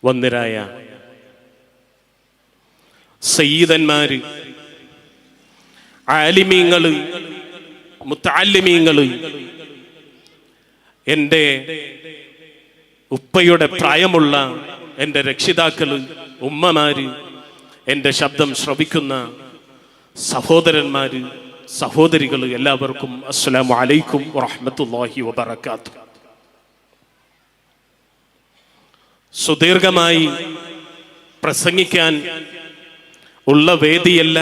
വന്ദ്യരായ സയ്യിദന്മാര്, ആലിമീങ്ങള്, മുത്തഅല്ലിമീങ്ങള്, എൻ്റെ ഉപ്പയുടെ പ്രായമുള്ള എൻ്റെ രക്ഷിതാക്കള്, ഉമ്മമാര്, എൻ്റെ ശബ്ദം ശ്രവിക്കുന്ന സഹോദരന്മാര്, സഹോദരികൾ, എല്ലാവർക്കും അസ്സലാമു അലൈക്കും വറഹ്മത്തുള്ളാഹി വബറകാതുഹു. സുദീർഘമായി പ്രസംഗിക്കാൻ ഉള്ള വേദിയല്ല.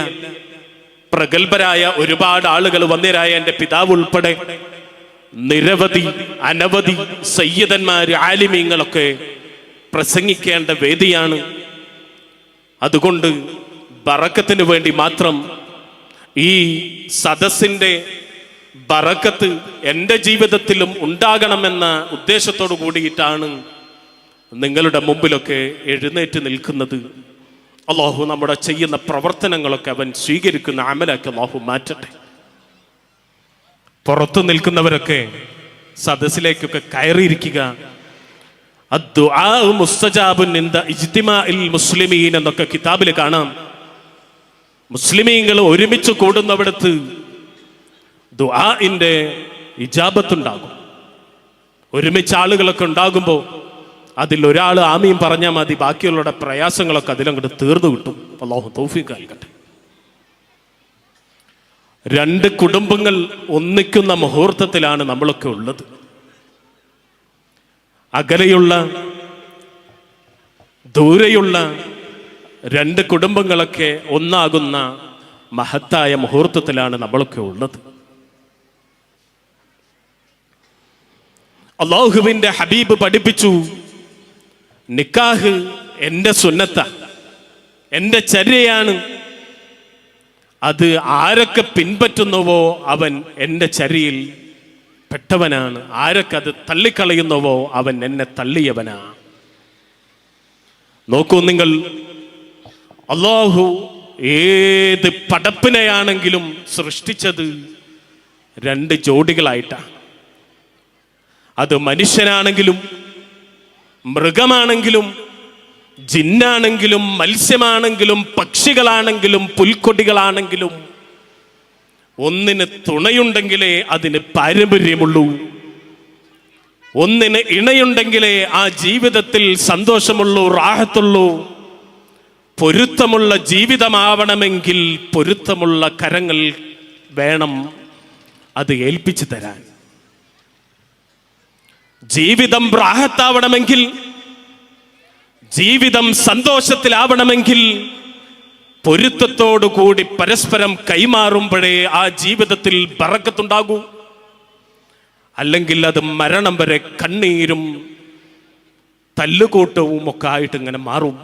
പ്രഗത്ഭരായ ഒരുപാട് ആളുകൾ, വന്ദ്യരായ എൻ്റെ പിതാവ് ഉൾപ്പെടെ നിരവധി അനവധി സയ്യിദന്മാര്, ആലിമീങ്ങളൊക്കെ പ്രസംഗിക്കേണ്ട വേദിയാണ്. അതുകൊണ്ട് ബറക്കത്തിന് വേണ്ടി മാത്രം, ഈ സദസ്സിൻ്റെ ബറക്കത്ത് എൻ്റെ ജീവിതത്തിലും ഉണ്ടാകണമെന്ന ഉദ്ദേശത്തോടു കൂടിയിട്ടാണ് നിങ്ങളുടെ മുമ്പിലൊക്കെ എഴുന്നേറ്റ് നിൽക്കുന്നത്. അല്ലാഹു നമ്മുടെ ചെയ്യുന്ന പ്രവർത്തനങ്ങളൊക്കെ അവൻ സ്വീകരിക്കുന്ന അമലാക്കി അല്ലാഹു മാറ്റട്ടെ. പുറത്തു നിൽക്കുന്നവരൊക്കെ സദസ്സിലേക്കൊക്കെ കയറിയിരിക്കുക. അദ്ദുആഉ മുസ്തജാബുൻ ഇൻദ ഇജ്തിമാഇൽ മുസ്ലിമീൻ എന്നൊക്കെ കിതാബിൽ കാണാം. മുസ്ലിമീങ്ങൾ ഒരുമിച്ച് കൂടുന്നവിടത്ത് ദുആഇന്റെ ഇജാബത്തുണ്ടാകും. ഒരുമിച്ച് ആളുകളൊക്കെ ഉണ്ടാകുമ്പോൾ അതിൽ ഒരാൾ ആമീൻ പറഞ്ഞാൽ മതി, ബാക്കിയുള്ളവരുടെ പ്രയാസങ്ങളൊക്കെ അതിലങ്ങോട്ട് തീർന്നു കിട്ടും. അല്ലാഹു തൗഫീഖ് നൽകട്ടെ. രണ്ട് കുടുംബങ്ങൾ ഒന്നിക്കുന്ന മുഹൂർത്തത്തിലാണ് നമ്മളൊക്കെ ഉള്ളത്. അകലെയുള്ള ദൂരെയുള്ള രണ്ട് കുടുംബങ്ങളൊക്കെ ഒന്നാകുന്ന മഹത്തായ മുഹൂർത്തത്തിലാണ് നമ്മളൊക്കെ ഉള്ളത്. അല്ലാഹുവിൻ്റെ ഹബീബ് പഠിപ്പിച്ചു, നിക്കാഹ് എൻ്റെ സുന്നത്ത, എൻ്റെ ചര്യയാണ്. അത് ആരൊക്കെ പിൻപറ്റുന്നുവോ അവൻ എൻ്റെ ചര്യയിൽ പെട്ടവനാണ്. ആരൊക്കെ അത് തള്ളിക്കളയുന്നുവോ അവൻ എന്നെ തള്ളിയവനാ. നോക്കൂ നിങ്ങൾ, അല്ലാഹു ഏത് പടപ്പിനെയാണെങ്കിലും സൃഷ്ടിച്ചത് രണ്ട് ജോഡികളായിട്ടാണ്. അത് മനുഷ്യനാണെങ്കിലും മൃഗമാണെങ്കിലും ജിന്നാണെങ്കിലും മത്സ്യമാണെങ്കിലും പക്ഷികളാണെങ്കിലും പുൽക്കൊടികളാണെങ്കിലും ഒന്നിന് തുണയുണ്ടെങ്കിലേ അതിന് പാരമ്പര്യമുള്ളൂ. ഒന്നിന് ഇണയുണ്ടെങ്കിലേ ആ ജീവിതത്തിൽ സന്തോഷമുള്ളൂ, റാഹത്തുള്ളൂ. പൊരുത്തമുള്ള ജീവിതമാവണമെങ്കിൽ പൊരുത്തമുള്ള കരങ്ങൾ വേണം അത് ഏൽപ്പിച്ചു തരാൻ. ജീവിതം റാഹത്താവണമെങ്കിൽ, ജീവിതം സന്തോഷത്തിലാവണമെങ്കിൽ പൊരുത്തത്തോടുകൂടി പരസ്പരം കൈമാറുമ്പോഴേ ആ ജീവിതത്തിൽ ബറക്കത്തുണ്ടാകൂ. അല്ലെങ്കിൽ അത് മരണം വരെ കണ്ണീരും തല്ലുകൂട്ടവും ഒക്കെ ആയിട്ട് ഇങ്ങനെ മാറും.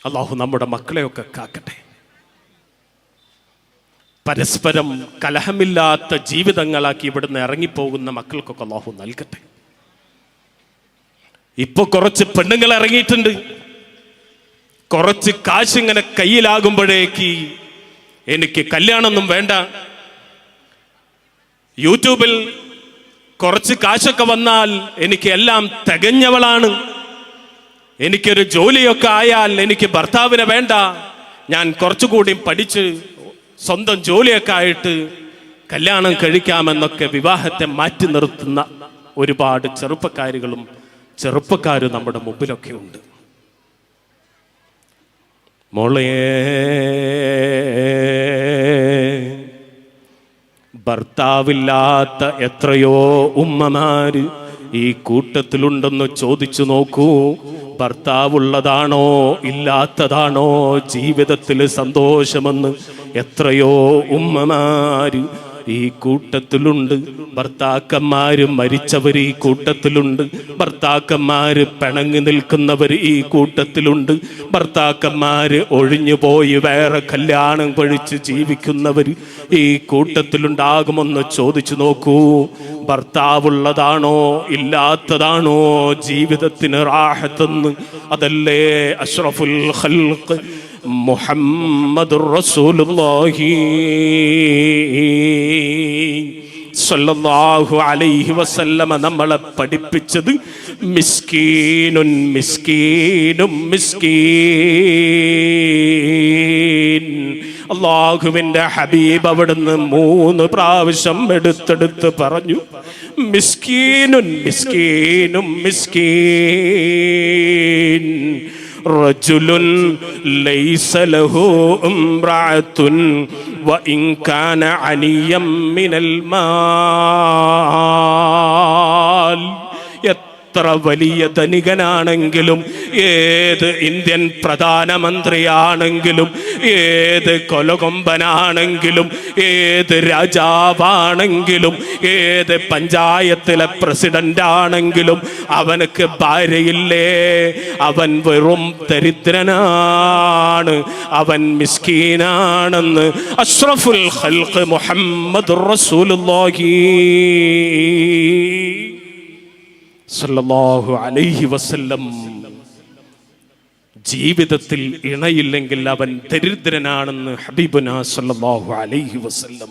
അല്ലാഹു നമ്മുടെ മക്കളെയൊക്കെ കാക്കട്ടെ. പരസ്പരം കലഹമില്ലാത്ത ജീവിതങ്ങളാക്കി ഇവിടുന്ന് ഇറങ്ങിപ്പോകുന്ന മക്കൾക്കൊക്കെ അല്ലാഹു നൽകട്ടെ. ഇപ്പൊ കുറച്ച് പെണ്ണുങ്ങൾ ഇറങ്ങിയിട്ടുണ്ട്. കുറച്ച് കാശിങ്ങനെ കയ്യിലാകുമ്പോഴേക്ക് എനിക്ക് കല്യാണമൊന്നും വേണ്ട, യൂട്യൂബിൽ കുറച്ച് കാശൊക്കെ വന്നാൽ എനിക്ക് എല്ലാം തികഞ്ഞവളാണ്, എനിക്കൊരു ജോലിയൊക്കെ ആയാൽ എനിക്ക് ഭർത്താവിനെ വേണ്ട, ഞാൻ കുറച്ചുകൂടി പഠിച്ച് സ്വന്തം ജോലിയൊക്കെ ആയിട്ട് കല്യാണം കഴിക്കാമെന്നൊക്കെ വിവാഹത്തെ മാറ്റി നിർത്തുന്ന ഒരുപാട് ചെറുപ്പക്കാരും നമ്മുടെ മുമ്പിലൊക്കെ ഉണ്ട്. മോളെ, ഭർത്താവില്ലാത്ത എത്രയോ ഉമ്മമാര് ഈ കൂട്ടത്തിലുണ്ടെന്ന് ചോദിച്ചു നോക്കൂ. ഭർത്താവുള്ളതാണോ ഇല്ലാത്തതാണോ ജീവിതത്തിൽ സന്തോഷമെന്ന് എത്രയോ ഉമ്മമാര് ഈ കൂട്ടത്തിലുണ്ട്. ഭർത്താക്കന്മാര് മരിച്ചവർ ഈ കൂട്ടത്തിലുണ്ട്. ഭർത്താക്കന്മാര് പിണങ്ങി നിൽക്കുന്നവർ ഈ കൂട്ടത്തിലുണ്ട്. ഭർത്താക്കന്മാര് ഒഴിഞ്ഞുപോയി വേറെ കല്യാണം കഴിച്ച് ജീവിക്കുന്നവർ ഈ കൂട്ടത്തിലുണ്ടാകുമെന്ന് ചോദിച്ചു നോക്കൂ. ഭർത്താവുള്ളതാണോ ഇല്ലാത്തതാണോ ജീവിതത്തിന് റാഹത്തെന്ന്? അതല്ലേ അഷ്റഫുൽ ഖൽഖ് മുഹമ്മദുർ റസൂലുള്ളാഹി സ്വല്ലല്ലാഹു അലൈഹി വസല്ലമ നമ്മളെ പഠിപ്പിച്ചത് മിസ്കീനുൻ മിസ്കീനും മിസ്കീൻ. അല്ലാഹുവിന്റെ ഹബീബ് അവിടുന്ന് 3 പ്രാവശ്യം എടുത്തെടുത്ത് പറഞ്ഞു, മിസ്കീനുൻ മിസ്കീനും മിസ്കീൻ. റജുലുൻ ലൈസ ലഹു ഇംറഅത്തുൻ വഇൻ കാന അനിയം മിനൽ മാൽ. എത്ര വലിയ ധനികനാണെങ്കിലും, ഏത് ഇന്ത്യൻ പ്രധാനമന്ത്രിയാണെങ്കിലും, ഏത് കൊലകൊമ്പനാണെങ്കിലും, ഏത് രാജാവാണെങ്കിലും, ഏത് പഞ്ചായത്തിലെ പ്രസിഡന്റ് ആണെങ്കിലും, അവനക്ക് ഭാര്യയില്ലേ, അവൻ വെറും ദരിദ്രനാണ്, അവൻ മിസ്കീനാണെന്ന് അഷ്റഫുൽ ഖൽഖ് മുഹമ്മദുർ റസൂലുള്ളാഹി സല്ലല്ലാഹു അലൈഹി വസല്ലം ജീവിതത്തിൽ ഇണയില്ലെങ്കിൽ അവൻ ദരിദ്രനാണെന്ന് ഹബീബുനാ സല്ലല്ലാഹു അലൈഹി വസല്ലം.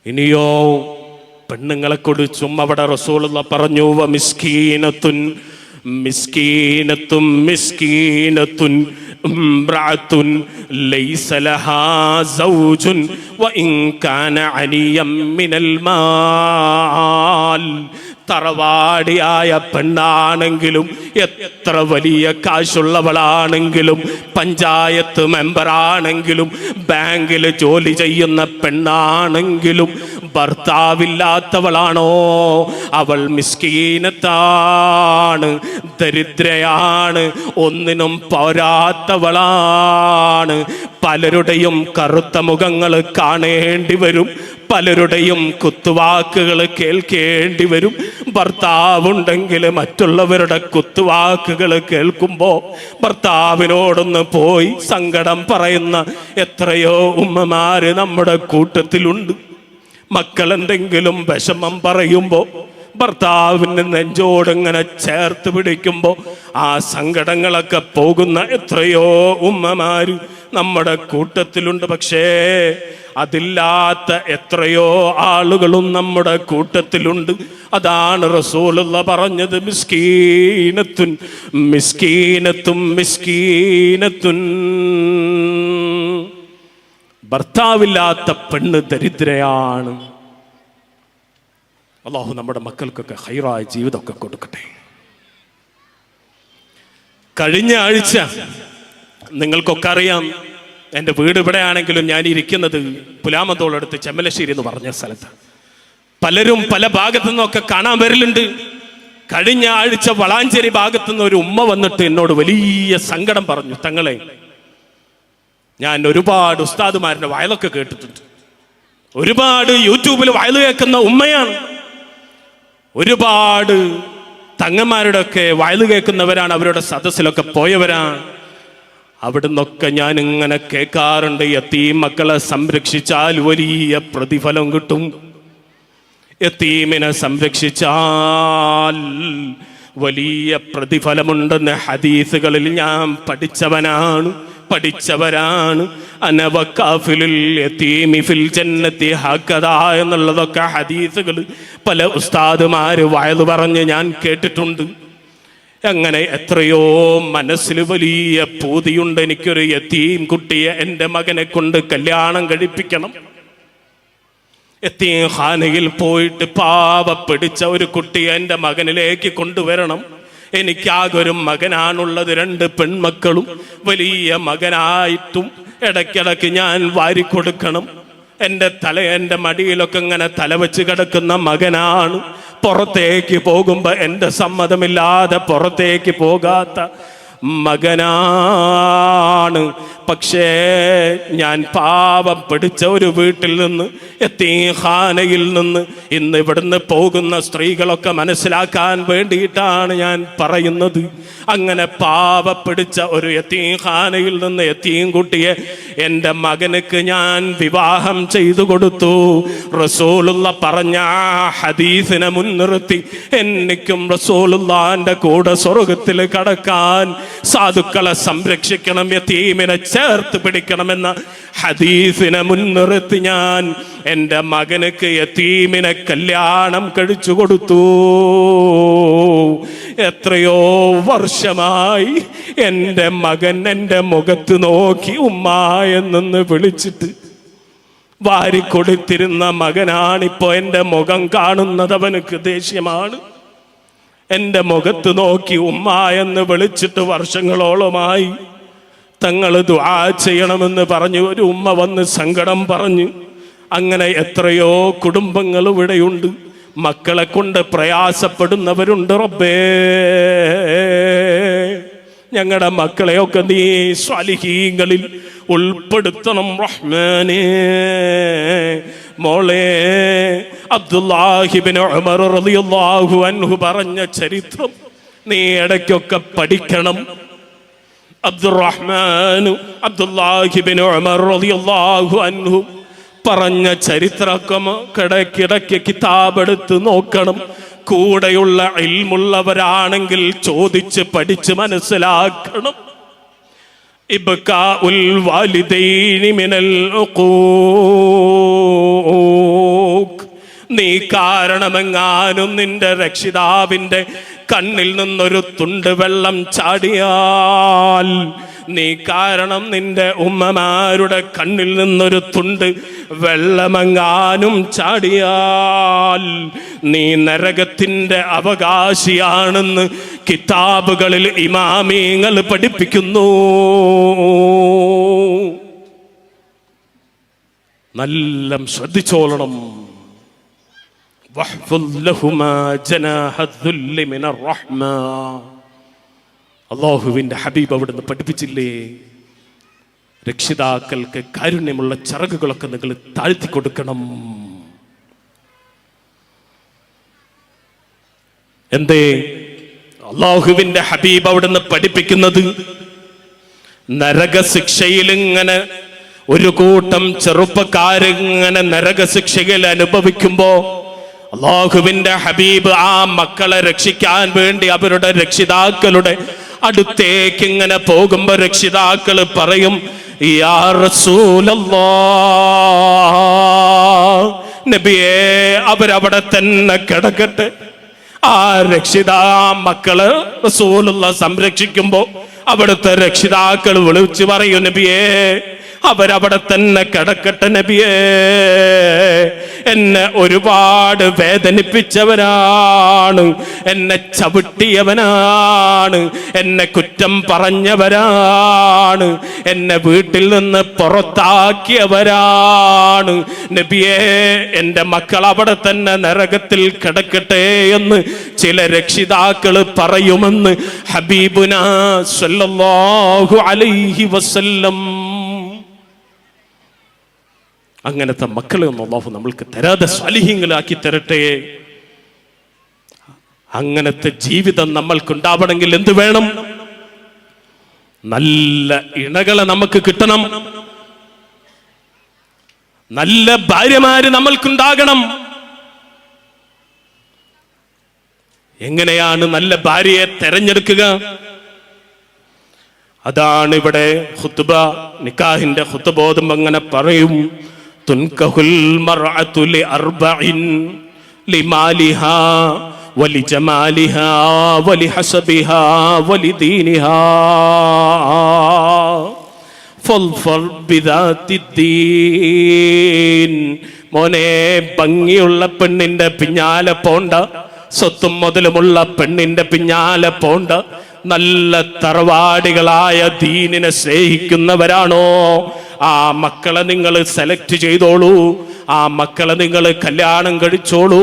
ഇനിയോ പെണ്ണുങ്ങളെ കുറിച്ചും അവിടെ റസൂലുള്ളാഹി പറഞ്ഞു, വ മിസ്കീനത്തുൻ മിസ്കീനത്തും മിസ്കീനത്തുൻ ഇംറഅത്തുൻ ലൈസ ലഹാ സൗജുൻ വഇൻ കാന അനിയം മിനൽ മാൽ. തറവാടിയായ പെണ്ണാണെങ്കിലും, എത്ര വലിയ കാശുള്ളവളാണെങ്കിലും, പഞ്ചായത്ത് മെമ്പറാണെങ്കിലും, ബാങ്കിൽ ജോലി ചെയ്യുന്ന പെണ്ണാണെങ്കിലും, ഭർത്താവില്ലാത്തവളാണോ അവൾ മിസ്കീനത്താണ്, ദരിദ്രയാണ്, ഒന്നിനും പോരാത്തവളാണ്. പലരുടെയും കറുത്ത മുഖങ്ങൾ കാണേണ്ടി വരും, പലരുടെയും കുത്തുവാക്കുകൾ കേൾക്കേണ്ടി വരും. ഭർത്താവുണ്ടെങ്കിൽ മറ്റുള്ളവരുടെ കുത്തുവാക്കുകൾ കേൾക്കുമ്പോൾ ഭർത്താവിനോടൊന്ന് പോയി സങ്കടം പറയുന്ന എത്രയോ ഉമ്മമാര് നമ്മുടെ കൂട്ടത്തിലുണ്ട്. മക്കൾ എന്തെങ്കിലും വിഷമം പറയുമ്പോൾ ഭർത്താവിൻ്റെ നെഞ്ചോടിങ്ങനെ ചേർത്ത് പിടിക്കുമ്പോൾ ആ സങ്കടങ്ങളൊക്കെ പോകുന്ന എത്രയോ ഉമ്മമാര് നമ്മുടെ കൂട്ടത്തിലുണ്ട്. പക്ഷേ അതില്ലാത്ത എത്രയോ ആളുകളും നമ്മുടെ കൂട്ടത്തിലുണ്ട്. അതാണ് റസൂലുള്ളാഹി പറഞ്ഞത്, മിസ്കീനത്തുൻ മിസ്കീനത്തും മിസ്കീനത്തുൻ. ഭർത്താവില്ലാത്ത പെണ്ണ് ദരിദ്രയാണ്. അല്ലാഹു നമ്മുടെ മക്കൾക്കൊക്കെ ഹൈറായ ജീവിതമൊക്കെ കൊടുക്കട്ടെ. കഴിഞ്ഞ ആഴ്ച നിങ്ങൾക്കൊക്കെ അറിയാം, എൻ്റെ വീട് ഇവിടെയാണെങ്കിലും ഞാൻ ഇരിക്കുന്നത് പുലാമന്തോളടുത്ത് ചെമ്മലശ്ശേരി എന്ന് പറഞ്ഞ സ്ഥലത്ത്. പലരും പല ഭാഗത്തു നിന്നൊക്കെ കാണാൻ വരലുണ്ട്. കഴിഞ്ഞ ആഴ്ച വളാഞ്ചേരി ഭാഗത്തു നിന്ന് ഒരു ഉമ്മ വന്നിട്ട് എന്നോട് വലിയ സങ്കടം പറഞ്ഞു. തങ്ങളെ, ഞാൻ ഒരുപാട് ഉസ്താദുമാരുടെ വയലൊക്കെ കേട്ടിട്ടുണ്ട്, ഒരുപാട് യൂട്യൂബിൽ വയല് കേൾക്കുന്ന ഉമ്മയാണ്, ഒരുപാട് തങ്ങന്മാരുടെ ഒക്കെ വയല് കേൾക്കുന്നവരാണ്, അവരുടെ സദസ്സിലൊക്കെ പോയവരാണ്. അവിടുന്നൊക്കെ ഞാൻ ഇങ്ങനെ കേൾക്കാറുണ്ട്, യതീം മക്കളെ സംരക്ഷിച്ചാൽ വലിയ പ്രതിഫലം കിട്ടും, യതീമിനെ സംരക്ഷിച്ചാൽ വലിയ പ്രതിഫലമുണ്ടെന്ന് ഹദീസുകളിൽ ഞാൻ പഠിച്ചവരാണ്. അനവക്കാഫിലുൽ യതീമി ഫിൽ ജന്നത്തി ഹക്കദാ എന്നുള്ളതൊക്കെ ഹദീസുകൾ പല ഉസ്താദുമാര് വയല് പറഞ്ഞ് ഞാൻ കേട്ടിട്ടുണ്ട്. അങ്ങനെ എത്രയോ മനസ്സിൽ വലിയ പൂതിയുണ്ട്, എനിക്കൊരു യതീം കുട്ടിയെ എൻ്റെ മകനെ കൊണ്ട് കല്യാണം കഴിപ്പിക്കണം. യതീം ഖാനയിൽ പോയിട്ട് പാവപ്പിടിച്ച ഒരു കുട്ടിയെ എൻ്റെ മകനിലേക്ക് കൊണ്ടുവരണം. എനിക്കാകെ ഒരു മകനാണുള്ളത്, 2 പെൺമക്കളും. വലിയ മകനായിട്ടും ഇടയ്ക്കിടയ്ക്ക് ഞാൻ വാരിക്കൊടുക്കണം. എൻ്റെ മടിയിലൊക്കെ ഇങ്ങനെ തലവെച്ച് കിടക്കുന്ന മകനാണ്. പുറത്തേക്ക് പോകുമ്പോ എൻ്റെ സമ്മതമില്ലാതെ പുറത്തേക്ക് പോകാത്ത മകനാണ്. പക്ഷേ ഞാൻ പാവം പിടിച്ച ഒരു വീട്ടിൽ നിന്ന്, യതീംഖാനയിൽ നിന്ന് ഇന്ന് ഇവിടുന്ന് പോകുന്ന സ്ത്രീകളൊക്കെ മനസ്സിലാക്കാൻ വേണ്ടിയിട്ടാണ് ഞാൻ പറയുന്നത്. അങ്ങനെ പാവപ്പിടിച്ച ഒരു യതീംഖാനയിൽ നിന്ന് യതീം കുട്ടിയെ എൻ്റെ മകനക്ക് ഞാൻ വിവാഹം ചെയ്തു കൊടുത്തു. റസൂലുള്ളാഹി പറഞ്ഞ ഹദീസിനെ മുൻനിർത്തി എനിക്കും റസൂലുള്ളാഹിന്റെ കൂടെ സ്വർഗത്തിൽ കടക്കാൻ സാധുക്കളെ സംരക്ഷിക്കണം, യതീമിനെ ചേർത്ത് പിടിക്കണമെന്ന ഹദീസിനെ മുൻനിർത്തി ഞാൻ എൻ്റെ മകനക്ക് യതീമിനെ കല്യാണം കഴിച്ചു കൊടുത്തു. എത്രയോ വർഷമായി എൻ്റെ മകൻ എൻ്റെ മുഖത്ത് നോക്കി ഉമ്മ എന്നൊന്ന് വിളിച്ചിട്ട് വാരിക്കൊടുത്തിരുന്ന മകനാണിപ്പോ എൻ്റെ മുഖം കാണുന്നത്. അവനക്ക് ദേഷ്യമാണ്. എൻ്റെ മുഖത്ത് നോക്കി ഉമ്മ എന്ന് വിളിച്ചിട്ട് വർഷങ്ങളോളമായി. തങ്ങൾ ദുആ ചെയ്യണമെന്ന് പറഞ്ഞു ഒരു ഉമ്മ വന്ന് സങ്കടം പറഞ്ഞു. അങ്ങനെ എത്രയോ കുടുംബങ്ങൾ ഇവിടെയുണ്ട്. മക്കളെ കൊണ്ട് പ്രയാസപ്പെടുന്നവരുണ്ട്. റബ്ബേ, ഞങ്ങളുടെ മക്കളെയൊക്കെ നീ സ്വാലിഹീങ്ങളിൽ ഉൾപ്പെടുത്തണം റഹ്മാനേ. മോളെ, അബ്ദുല്ലാഹിബ്നു ഉമർ റളിയല്ലാഹു അൻഹു പറഞ്ഞ ചരിത്രം നീ ഇടയ്ക്കൊക്കെ പഠിക്കണം. അബ്ദുല്ലാഹിബ്നു ഉമർ റളിയല്ലാഹു അൻഹു പറഞ്ഞ ചരിത്രമൊക്കെ ഇടയ്ക്കിടയ്ക്ക് കിതാബെടുത്ത് നോക്കണം. കൂടെയുള്ള ഇൽമുള്ളവരാണെങ്കിൽ ചോദിച്ച് പഠിച്ച് മനസ്സിലാക്കണം. ഇബ്കാഉൽ വാലിദൈനി മിനൽ ഉഖൂഖ്. നീ കാരണമെങ്ങാനും നിന്റെ രക്ഷിതാവിൻ്റെ കണ്ണിൽ നിന്നൊരു തുണ്ട് വെള്ളം ചാടിയാൽ, നീ കാരണം നിന്റെ ഉമ്മമാരുടെ കണ്ണിൽ നിന്നൊരു തുണ്ട് വെള്ളമെങ്ങാനും ചാടിയാൽ നീ നരകത്തിൻ്റെ അവകാശിയാണെന്ന് കിതാബുകളിൽ ഇമാമിങ്ങൾ പഠിപ്പിക്കുന്നു. നല്ല ശ്രദ്ധിച്ചോളണം. അല്ലാഹുവിന്റെ ഹബീബ് അവിടുന്ന് പഠിപ്പിച്ചില്ലേ, രക്ഷിതാക്കൾക്ക് കാരുണ്യമുള്ള ചിറകുകളൊക്കെ നിങ്ങൾ താഴ്ത്തി കൊടുക്കണം. എന്തേ അല്ലാഹുവിന്റെ ഹബീബ് അവിടുന്ന് പഠിപ്പിക്കുന്നത്? നരകശിക്ഷയിൽ ഇങ്ങനെ ഒരു കൂട്ടം ചെറുപ്പക്കാരിങ്ങനെ നരകശിക്ഷയിൽ അനുഭവിക്കുമ്പോ അല്ലാഹുവിന്റെ ഹബീബ് ആ മക്കളെ രക്ഷിക്കാൻ വേണ്ടി അവരുടെ രക്ഷിതാക്കളുടെ അടുത്തേക്ക് ഇങ്ങനെ പോകുമ്പോ രക്ഷിതാക്കൾ പറയും, യാ റസൂലല്ലാഹ്, നബിയേ അവരവിടെ തന്നെ കിടക്കട്ടെ. ആ മക്കള് റസൂലുള്ള സംരക്ഷിക്കുമ്പോ അവിടുത്തെ രക്ഷിതാക്കൾ വിളിച്ചു പറയും, നബിയേ അവരവിടെ തന്നെ കിടക്കട്ടെ നബിയേ. എന്നെ ഒരുപാട് വേദനിപ്പിച്ചവരാണ്, എന്നെ ചവിട്ടിയവനാണ്, എന്നെ കുറ്റം പറഞ്ഞവരാണ്, എന്നെ വീട്ടിൽ നിന്ന് പുറത്താക്കിയവരാണ്. നബിയേ എൻ്റെ മക്കൾ അവിടെ തന്നെ നരകത്തിൽ കിടക്കട്ടെ എന്ന് ചില രക്ഷിതാക്കൾ പറയുമെന്ന് ഹബീബുനാ സ്വല്ലല്ലാഹു അലൈഹി വസല്ലം. അങ്ങനത്തെ മക്കളെ ഒന്നും അല്ലാഹു നമ്മൾക്ക് തരാതെ സ്വാലിഹീങ്ങളാക്കി തരട്ടെ. അങ്ങനത്തെ ജീവിതം നമ്മൾക്കുണ്ടാവണമെങ്കിൽ എന്ത് വേണം? നല്ല ഇണകളെ നമുക്ക് കിട്ടണം, നല്ല ഭാര്യമാര് നമ്മൾക്കുണ്ടാകണം. എങ്ങനെയാണ് നല്ല ഭാര്യയെ തെരഞ്ഞെടുക്കുക? അതാണ് ഇവിടെ ഖുത്ബ, നിക്കാഹിന്റെ ഖുത്ബ ഓതുമ്പോൾ അങ്ങനെ പറയും, തുൻകഹുൽ മർഅതു ലിഅർബഇൻ ലിമാലിഹാ വലിജമാലിഹാ വലിഹസബിഹാ വലിദീനിഹാ ഫൽഫർ ബിദാത്തിദ്ദീൻ. മോനെ, ഭംഗിയുള്ള പെണ്ണിന്റെ പിന്നാലെ പോണ്ട, സ്വത്തും മുതലുമുള്ള പെണ്ണിന്റെ പിന്നാലെ പോണ്ട. നല്ല തറവാടികളായ ദീനിനെ സ്നേഹിക്കുന്നവരാണോ ആ മക്കളെ നിങ്ങൾ സെലക്ട് ചെയ്തോളൂ, ആ മക്കളെ നിങ്ങൾ കല്യാണം കഴിച്ചോളൂ.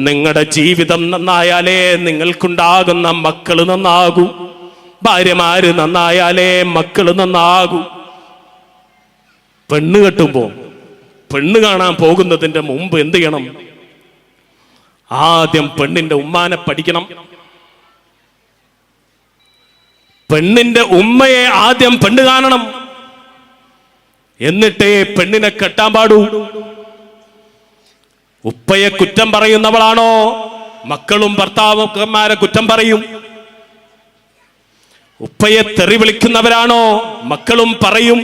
നിങ്ങളുടെ ജീവിതം നന്നായാലേ നിങ്ങൾക്കുണ്ടാകുന്ന മക്കൾ നന്നാകൂ, ഭാര്യമാര് നന്നായാലേ മക്കൾ നന്നാകൂ. പെണ്ണ് കെട്ടുമ്പോ, പെണ്ണ് കാണാൻ പോകുന്നതിന്റെ മുമ്പ് എന്ത് ചെയ്യണം? ആദ്യം പെണ്ണിന്റെ ഉമ്മാനെ പഠിക്കണം. പെണ്ണിന്റെ ഉമ്മയെ ആദ്യം പെണ്ണ് കാണണം, എന്നിട്ടേ പെണ്ണിനെ കെട്ടാൻ പാടൂ. ഉപ്പയെ കുറ്റം പറയുന്നവളാണോ മക്കളും ഭർത്താക്കന്മാരെ കുറ്റം പറയും. ഉപ്പയെ തെറി വിളിക്കുന്നവരാണോ മക്കളും പറയും.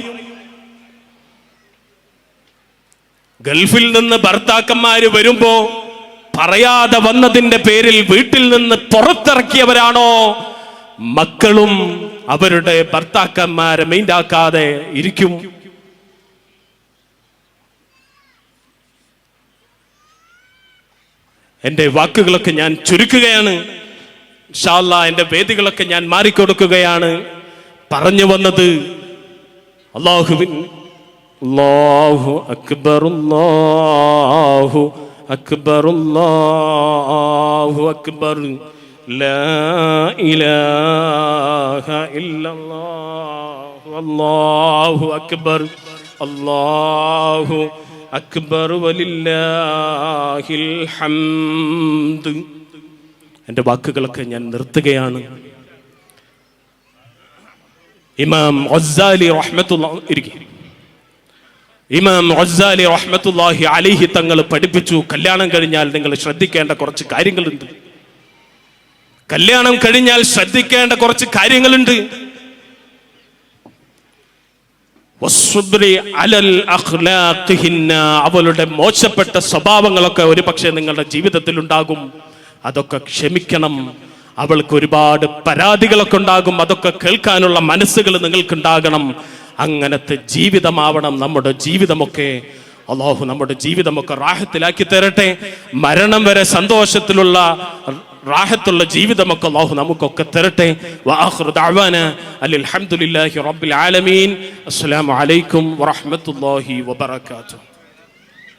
ഗൾഫിൽ നിന്ന് ഭർത്താക്കന്മാര് വരുമ്പോ പറയാതെ വന്നതിന്റെ പേരിൽ വീട്ടിൽ നിന്ന് പുറത്തിറക്കിയവരാണോ മക്കളും അവരുടെ ഭർത്താക്കന്മാരെ മെയിൻഡാക്കാതെ ഇരിക്കും. എന്റെ വാക്കുകളൊക്കെ ഞാൻ ചുരുക്കുകയാണ്. ഇൻഷാ അല്ലാഹ് എന്റെ വേദികളൊക്കെ ഞാൻ മാറിക്കൊടുക്കുകയാണ്. പറഞ്ഞു വന്നത് അല്ലാഹു അക്ബർ, അല്ലാഹു അക്ബർ, അല്ലാഹു അക്ബർ, ലാ ഇലാഹ ഇല്ലല്ലാഹു, അല്ലാഹു അക്ബർ, അല്ലാഹു അക്ബർ, വലില്ലാഹിൽ ഹംദ്. എൻ്റെ വാക്കുകളൊക്കെ ഞാൻ നിർത്തുകയാണ്. ഇമാം ഗസ്സാലി റഹ്മത്തുള്ളാഹി അലൈഹി തങ്ങൾ പഠിപ്പിച്ചു, കല്യാണം കഴിഞ്ഞാൽ നിങ്ങൾ ശ്രദ്ധിക്കേണ്ട കുറച്ച് കാര്യങ്ങളുണ്ട്. കല്യാണം കഴിഞ്ഞാൽ ശ്രദ്ധിക്കേണ്ട കുറച്ച് കാര്യങ്ങളുണ്ട്. അവളുടെ മോശപ്പെട്ട സ്വഭാവങ്ങളൊക്കെ ഒരു പക്ഷേ നിങ്ങളുടെ ജീവിതത്തിൽ ഉണ്ടാകും. അതൊക്കെ ക്ഷമിക്കണം. അവൾക്ക് ഒരുപാട് പരാതികളൊക്കെ ഉണ്ടാകും. അതൊക്കെ കേൾക്കാനുള്ള മനസ്സുകൾ നിങ്ങൾക്കുണ്ടാകണം. അങ്ങനത്തെ ജീവിതമാവണം നമ്മുടെ ജീവിതമൊക്കെ. അല്ലാഹു നമ്മുടെ ജീവിതമൊക്കെ റാഹത്തിലാക്കി തരട്ടെ. മരണം വരെ സന്തോഷത്തിലുള്ള റാഹത്തുള്ള ജീവിതമൊക്കെ അല്ലാഹു നമുക്കൊക്കെ തരട്ടെ. വആഖിറു ദഅവാനാ അൽഹംദുലില്ലാഹി റബ്ബിൽ ആലമീൻ. അസ്സലാമു അലൈക്കും വറഹ്മത്തുള്ളാഹി വബറകാതുഹു.